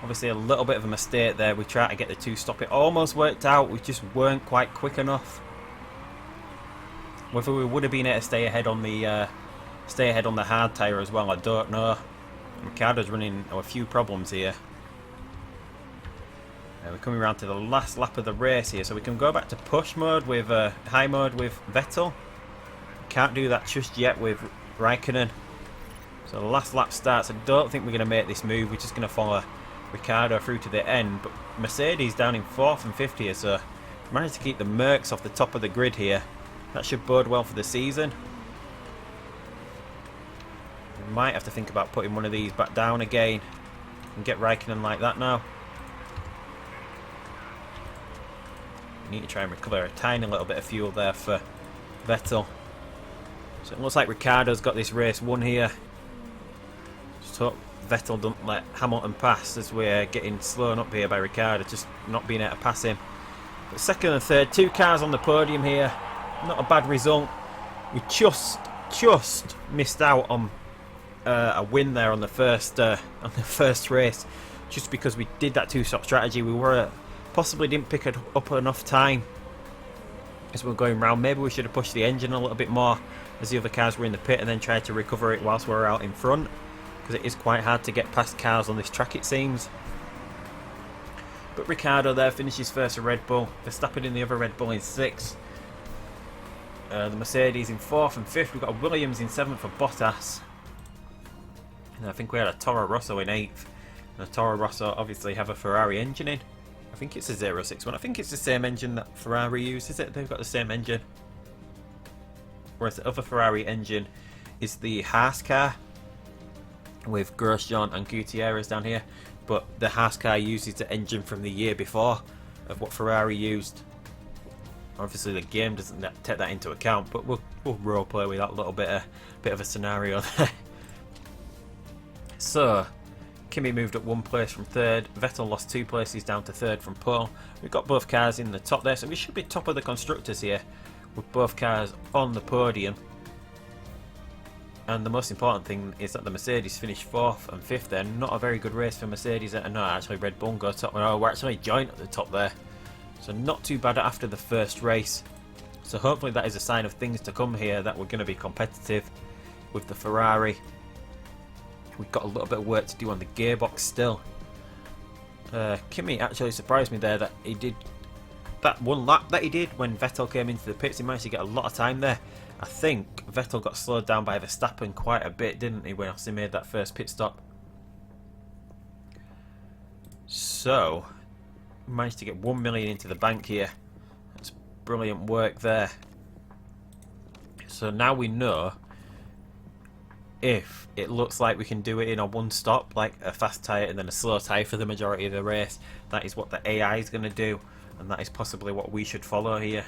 Obviously a little bit of a mistake there. We tried to get the 2-stop. It almost worked out. We just weren't quite quick enough. Whether we would have been able to stay ahead on the hard tyre as well, I don't know. Ricciardo's running a few problems here. We're coming around to the last lap of the race here, so we can go back to push mode with high mode with Vettel. can't do that just yet with Raikkonen. So the last lap starts. I don't think we're going to make this move. We're just going to follow Ricciardo through to the end. But Mercedes down in 4th and 5th here, so managed to keep the Mercs off the top of the grid here. That should bode well for the season. We might have to think about putting one of these back down again and get Raikkonen like that now. We need to try and recover a tiny little bit of fuel there for Vettel. So it looks like Ricciardo's got this race won here. Just hope Vettel don't let Hamilton pass, as we're getting slown up here by Ricciardo, just not being able to pass him. But second and third, 2 cars on the podium here. Not a bad result. We just missed out on a win there on the first race, just because we did that 2-stop strategy. We were possibly didn't pick it up enough time as we were going round. Maybe we should have pushed the engine a little bit more as the other cars were in the pit, and then tried to recover it whilst we were out in front, because it is quite hard to get past cars on this track, it seems. But Ricciardo there finishes first for Red Bull. Verstappen in the other Red Bull in 6th. The Mercedes in 4th and 5th. We've got a Williams in 7th for Bottas. And I think we had a Toro Rosso in 8th. And the Toro Rosso obviously have a Ferrari engine in. I think it's a 061. I think it's the same engine that Ferrari use, is it? They've got the same engine. Whereas the other Ferrari engine is the Haas car with Grosjean and Gutierrez down here. But the Haas car uses the engine from the year before of what Ferrari used. Obviously the game doesn't take that into account, but we'll role play with that little bit of a scenario there. So Kimi moved up 1 place from 3rd. Vettel lost 2 places down to 3rd from pole. We've got both cars in the top there, so we should be top of the constructors here with both cars on the podium. And the most important thing is that the Mercedes finished 4th and 5th there. Not a very good race for Mercedes. No, actually Red Bull go top. No, we're actually joint at the top there. So not too bad after the first race. So hopefully that is a sign of things to come here, that we're going to be competitive with the Ferrari. We've got a little bit of work to do on the gearbox still. Kimi actually surprised me there that he did that 1 lap that he did when Vettel came into the pits. He managed to get a lot of time there. I think Vettel got slowed down by Verstappen quite a bit, didn't he, when he made that first pit stop. So managed to get 1 million into the bank here. That's brilliant work there. So now we know if it looks like we can do it in a 1 stop, like a fast tyre and then a slow tyre for the majority of the race. That is what the AI is going to do, and that is possibly what we should follow here.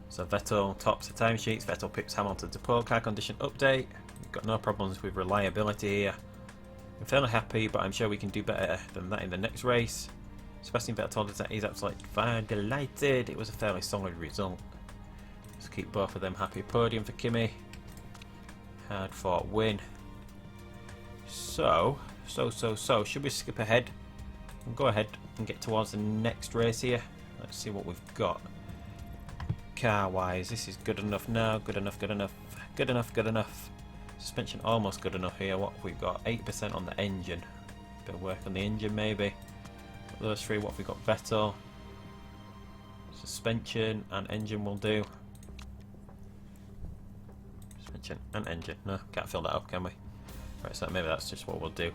So Vettel tops the timesheets. Vettel picks Hamilton to pole. Car condition update. We've got no problems with reliability here. I'm fairly happy, but I'm sure we can do better than that in the next race. Sebastian Vettel told us that he's absolutely fine, delighted. It was a fairly solid result. Let's keep both of them happy. Podium for Kimi. Hard fought win. So, should we skip ahead and go ahead and get towards the next race here? Let's see what we've got. Car wise, this is good enough now. Good enough. Suspension almost good enough here. What have we got? 8% on the engine. Bit of work on the engine maybe. Got those 3. What have we got? Vettel. Suspension and engine will do. Suspension and engine. No, can't fill that up, can we? Right, so maybe that's just what we'll do.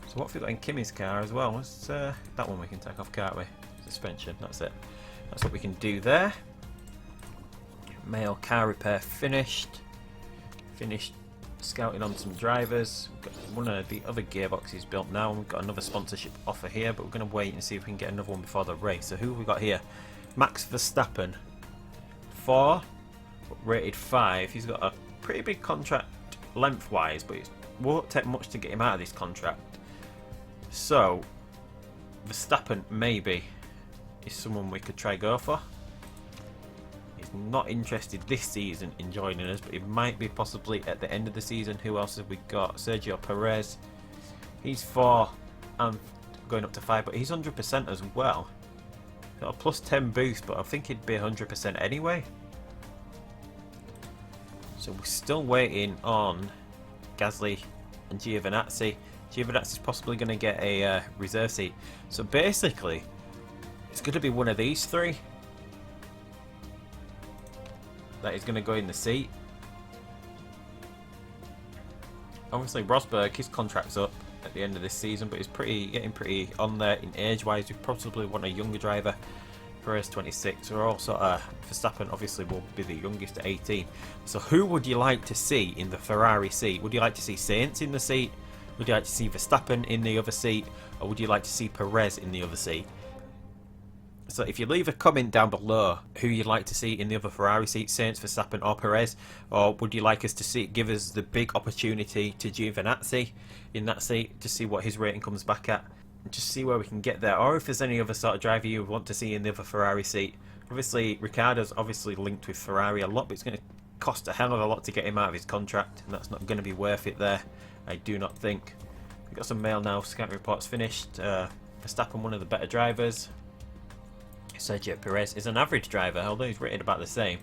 So what have we got in Kimi's car as well? Let's, that one we can take off, can't we? Suspension, that's it. That's what we can do there. Male car repair finished. Finished scouting on some drivers. We've got one of the other gearboxes built now, and we've got another sponsorship offer here, but we're going to wait and see if we can get another one before the race. So who have we got here? Max Verstappen, 4, rated 5. He's got a pretty big contract lengthwise, but it won't take much to get him out of this contract. So Verstappen maybe is someone we could try go for. He's not interested this season in joining us, but he might be possibly at the end of the season. Who else have we got? Sergio Perez. He's 4 and going up to 5, but he's 100% as well. Got a plus 10 boost, but I think he'd be 100% anyway. So we're still waiting on Gasly and Giovinazzi. Giovinazzi's possibly going to get a reserve seat. So basically, it's going to be one of these 3. that is going to go in the seat. Obviously, Rosberg, his contract's up at the end of this season, but he's getting pretty on there in age-wise. We probably want a younger driver. Perez 26, or also Verstappen obviously will be the youngest at 18. So who would you like to see in the Ferrari seat? Would you like to see Sainz in the seat? Would you like to see Verstappen in the other seat? Or would you like to see Perez in the other seat? So if you leave a comment down below who you'd like to see in the other Ferrari seat, Sainz, Verstappen or Perez, or would you like us to give us the big opportunity to Giovinazzi in that seat to see what his rating comes back at, and just see where we can get there, or if there's any other sort of driver you want to see in the other Ferrari seat. Obviously Ricciardo's obviously linked with Ferrari a lot, but it's going to cost a hell of a lot to get him out of his contract, and that's not going to be worth it there, I do not think. We've got some mail now. Scout reports finished. Verstappen, one of the better drivers. Sergio Perez is an average driver, although he's rated about the same.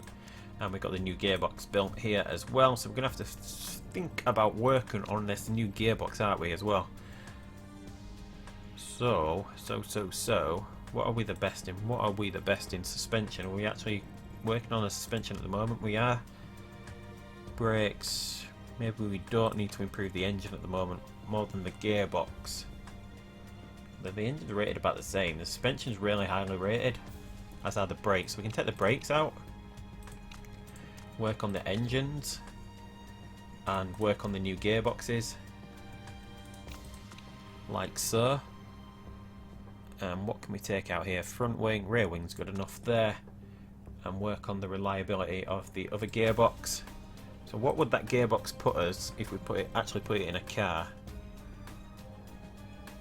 And we've got the new gearbox built here as well, so we're going to have to think about working on this new gearbox, aren't we, as well? So, what are we the best in? What are we the best in? Suspension. Are we actually working on a suspension at the moment? We are. Brakes. Maybe we don't need to improve the engine at the moment, more than the gearbox. The engine's rated about the same. The suspension's really highly rated, as are the brakes. So we can take the brakes out, work on the engines, and work on the new gearboxes, like so. And what can we take out here? Front wing, rear wing's good enough there, and work on the reliability of the other gearbox. So what would that gearbox put us if we actually put it in a car?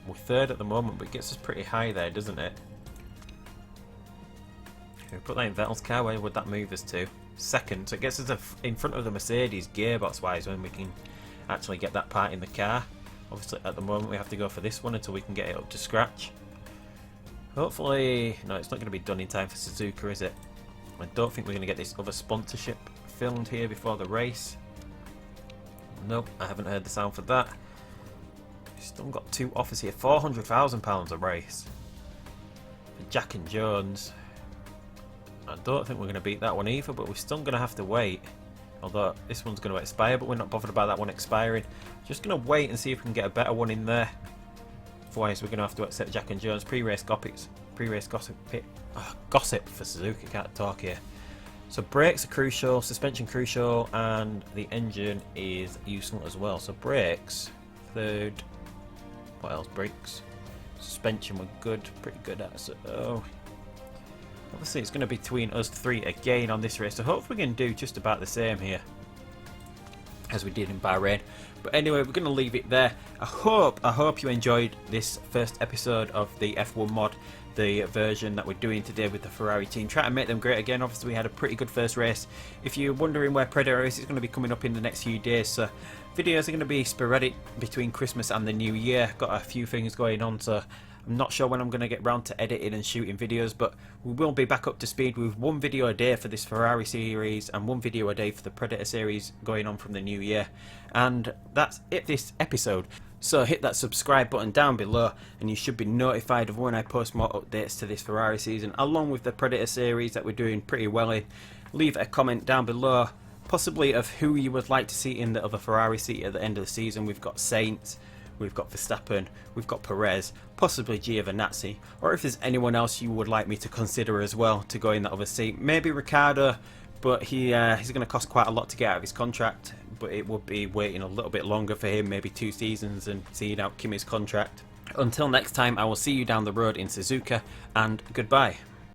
We're third at the moment, but it gets us pretty high there, doesn't it? If we put that in Vettel's car, where would that move us to? Second, so it gets us in front of the Mercedes gearbox-wise when we can actually get that part in the car. Obviously, at the moment, we have to go for this one until we can get it up to scratch. Hopefully, no, it's not going to be done in time for Suzuka, is it? I don't think we're going to get this other sponsorship filmed here before the race. Nope, I haven't heard the sound for that. Still got two offers here. £400,000 a race for Jack and Jones. I don't think we're going to beat that one either, but we're still going to have to wait. Although this one's going to expire, but we're not bothered about that one expiring. Just going to wait and see if we can get a better one in there. Otherwise, we're going to have to accept Jack and Jones. Pre-race gossip for Suzuki. Can't talk here. So brakes are crucial, suspension crucial, and the engine is useful as well. So brakes, third. What else? Brakes. Suspension we're good, pretty good at. So obviously it's going to be between us three again on this race. So hopefully we can do just about the same here as we did in Bahrain. But anyway, we're going to leave it there. I hope you enjoyed this first episode of the F1 mod, the version that we're doing today with the Ferrari team. Try to make them great again. Obviously we had a pretty good first race. If you're wondering where Predator is, it's going to be coming up in the next few days. So videos are going to be sporadic between Christmas and the New Year. Got a few things going on, so I'm not sure when I'm going to get round to editing and shooting videos, but we will be back up to speed with one video a day for this Ferrari series and one video a day for the Predator series going on from the New Year. And that's it this episode. So hit that subscribe button down below and you should be notified of when I post more updates to this Ferrari season, along with the Predator series that we're doing pretty well in. Leave a comment down below, possibly of who you would like to see in the other Ferrari seat at the end of the season. We've got Sainz, we've got Verstappen, we've got Perez, possibly Giovinazzi, or if there's anyone else you would like me to consider as well to go in that other seat. Maybe Ricciardo, but he's going to cost quite a lot to get out of his contract, but it would be waiting a little bit longer for him, maybe 2 seasons, and seeing out Kimi's contract. Until next time, I will see you down the road in Suzuka, and goodbye.